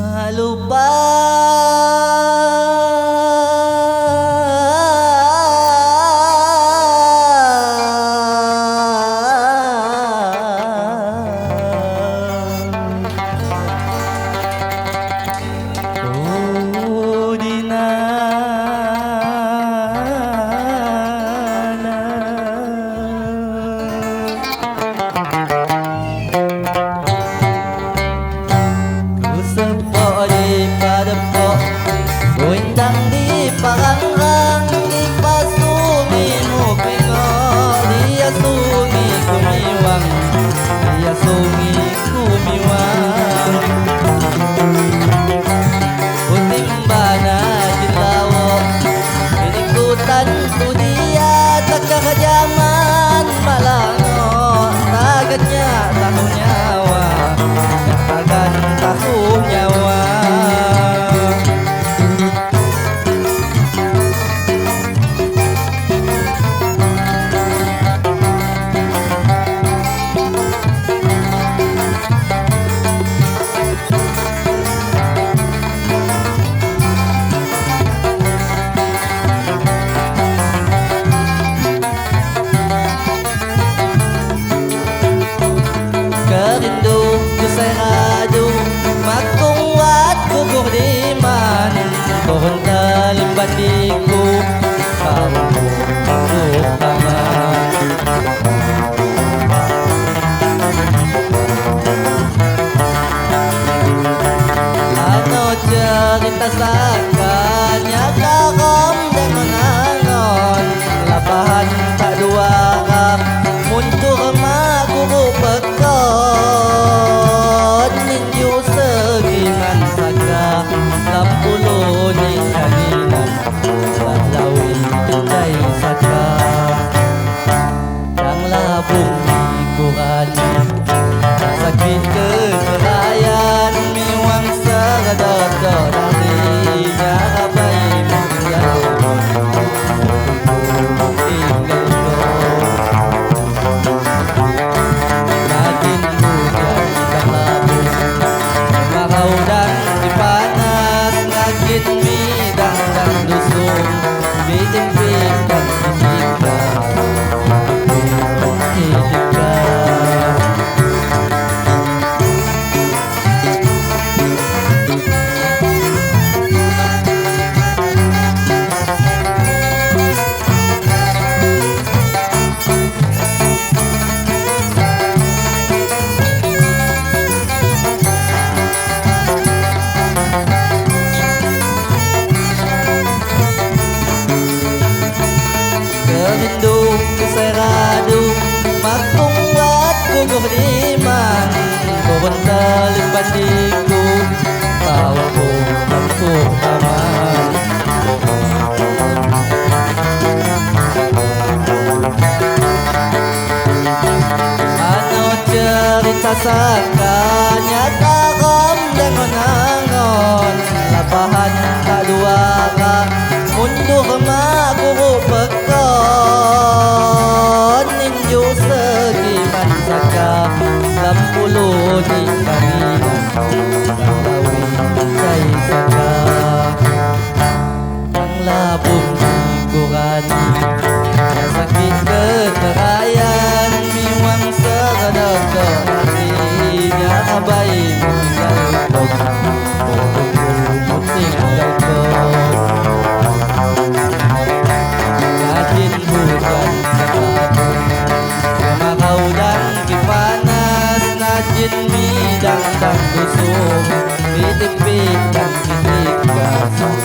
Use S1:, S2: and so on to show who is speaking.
S1: Malupa di parangrang ipasumi mo pingo dia sumi kumiwang dia sumi kumiwang utimbana jilawo inikutan ku dia takakajaman malango tagatnya tahu nyawa tagan tahu nyawa. Kerindu ku seradu makuat gugur di man pohon talim bandiku kamu utama ano cerita sakanya karam dengan angon lapahan tak dua ram muntur maguru pekon ninju segiman saka lampulo ni kaninan lawi kencai saka yang labung di kurani sakit kekerayan miwang saradodo darinya rabai meninggal Kerindu keseradu makung buat gugur di man pohon talim bandiku tahu aku aman ano cerita sakanya karam dengan angon lapahan tak duara mundur maguru pekon ninju segiman saka lampulo di kaninan lawi cai saka yang labung di kurani sakit kekerayan miwang saradodo hatinya abai meninggal tinggal rajin hujan kekabung kemarau dan kipanas najin midang dan dusung titik-titik dan titik gasung